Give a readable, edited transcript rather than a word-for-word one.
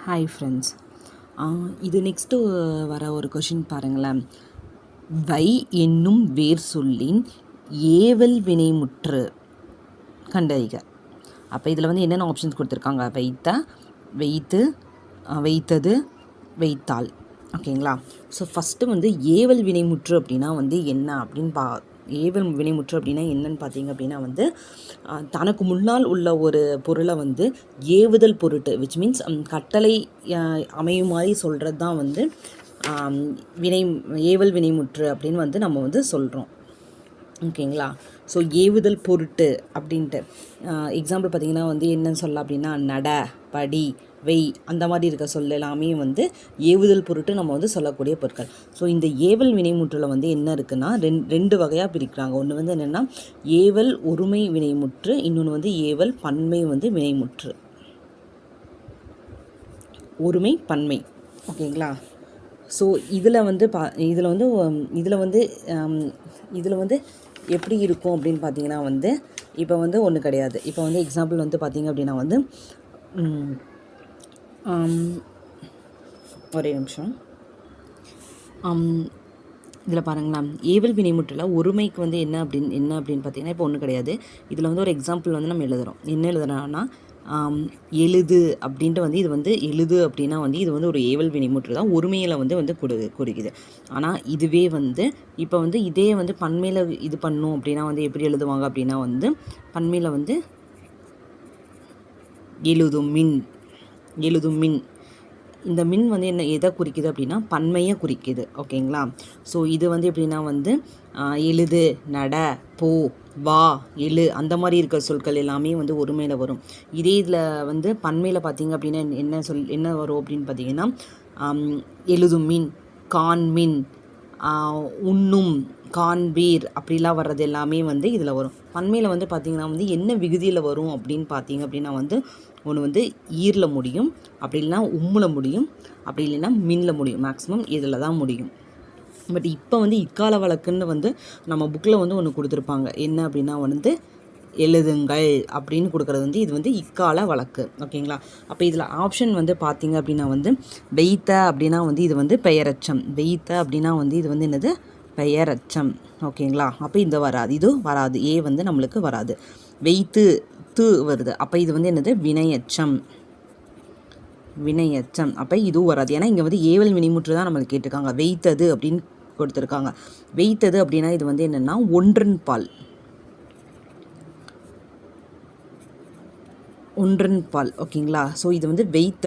Hi friends, இது next வர ஒரு கொஷின் பாருங்களேன். வை என்னும் வேர் சொல்லின் ஏவல் வினைமுற்று கண்டறிக. அப்போ இதில் வந்து என்னென்ன ஆப்ஷன்ஸ் கொடுத்துருக்காங்க? வைத்த, வைத்து, வைத்தது, வைத்தாள். ஓகேங்களா? ஸோ ஃபஸ்ட்டு வந்து ஏவல் வினைமுற்று அப்படின்னா வந்து என்ன அப்படின்னு ஏவல் வினைமுற்று அப்படின்னா என்னன்னு பார்த்தீங்க அப்படின்னா வந்து தனக்கு முன்னால் உள்ள ஒரு பொருளை வந்து ஏவுதல் பொருட்டு, விச் மீன்ஸ் கட்டளை அமையும் மாதிரி சொல்கிறது தான் வந்து ஏவல் வினைமுற்று அப்படின்னு வந்து நம்ம வந்து சொல்கிறோம். ஓகேங்களா? ஸோ ஏவுதல் பொருட்டு அப்படின்ட்டு எக்ஸாம்பிள் பார்த்திங்கன்னா வந்து என்னன்னு சொல்லலாம் அப்படின்னா நட, படி, வெய் அந்த மாதிரி இருக்க சொல்ல எல்லாமே வந்து ஏவுதல் பொருட்டு நம்ம வந்து சொல்லக்கூடிய பொருட்கள். ஸோ இந்த ஏவல் வினைமுற்றில் வந்து என்ன இருக்குன்னா ரெண்டு வகையாக பிரிக்கிறாங்க. ஒன்று வந்து என்னென்னா ஏவல் ஒருமை வினைமுற்று, இன்னொன்று வந்து ஏவல் பன்மை வந்து வினைமுற்று. ஒருமை, பன்மை. ஓகேங்களா? ஸோ இதில் வந்து எப்படி இருக்கும் அப்படின்னு பார்த்தீங்கன்னா வந்து இப்போ வந்து ஒன்று கிடையாது. இப்போ வந்து எக்ஸாம்பிள் வந்து பார்த்திங்க அப்படின்னா வந்து ஒரே நிமிஷம். இதில் பாருங்களேன், ஏவல் வினைமுற்றில் ஒருமைக்கு வந்து என்ன அப்படின்னு பார்த்தீங்கன்னா இப்போ ஒன்றும் கிடையாது. இதில் வந்து ஒரு எக்ஸாம்பிள் வந்து நம்ம எழுதுகிறோம். என்ன எழுதுறோன்னா எழுது அப்படின்ட்டு வந்து இது வந்து எழுது அப்படின்னா வந்து இது வந்து ஒரு ஏவல் வினைமுற்று தான், ஒருமையில் வந்து குறிக்குது. ஆனால் இதுவே வந்து இப்போ வந்து இதே வந்து பன்மையில் இது பண்ணும் அப்படின்னா வந்து எப்படி எழுதுவாங்க அப்படின்னா வந்து பன்மையில் வந்து எழுதும் மின். இந்த மின் வந்து என்ன எதை குறிக்குது அப்படின்னா பன்மையை குறிக்குது. ஓகேங்களா? ஸோ இது வந்து எப்படின்னா வந்து எழுது, நட, போ, வா, எழு அந்த மாதிரி இருக்கிற சொற்கள் எல்லாமே வந்து ஒருமையில் வரும். இதே இதில் வந்து பன்மையில் பார்த்திங்க அப்படின்னா என்ன வரும் அப்படின்னு பார்த்தீங்கன்னா எழுதும் மின், காண்மின், உண்ணும், காண்பீர் அப்படிலாம் வர்றது எல்லாமே வந்து இதில் வரும். பன்மையில் வந்து பார்த்திங்கன்னா வந்து என்ன விகுதியில் வரும் அப்படின்னு பார்த்தீங்க அப்படின்னா வந்து ஒன்று வந்து ஈரில் முடியும், அப்படி இல்லைன்னா உம்மில் முடியும், அப்படி இல்லைன்னா மின்னில் முடியும். மேக்ஸிமம் இதில் தான் முடியும். பட் இப்போ வந்து இக்கால வழக்குன்னு வந்து நம்ம புக்கில் வந்து ஒன்று கொடுத்துருப்பாங்க. என்ன அப்படின்னா வந்து எழுதுங்கள் அப்படின்னு கொடுக்குறது வந்து இது வந்து இக்கால வழக்கு. ஓகேங்களா? அப்போ இதில் ஆப்ஷன் வந்து பார்த்திங்க அப்படின்னா வந்து வைத்த அப்படின்னா வந்து இது வந்து பெயரச்சம். வைத்த அப்படின்னா வந்து இது வந்து என்னது? பெயரச்சம். ஓகேங்களா? அப்போ இது வராது, இது வராது, ஏ வந்து நம்மளுக்கு வராது. வைத்து வருது, அப்போ இது வந்து என்னது? வினையச்சம். அப்போ இதுவும் வராது. ஏன்னா இங்கே வந்து ஏவல் வினைமுற்று தான் நம்மளுக்கு கேட்டிருக்காங்க. வைத்தது அப்படின்னு கொடுத்துருக்காங்க. வைத்தது அப்படின்னா இது வந்து என்னென்னா ஒன்றன் பால். ஓகேங்களா? ஸோ இது வந்து வைத்த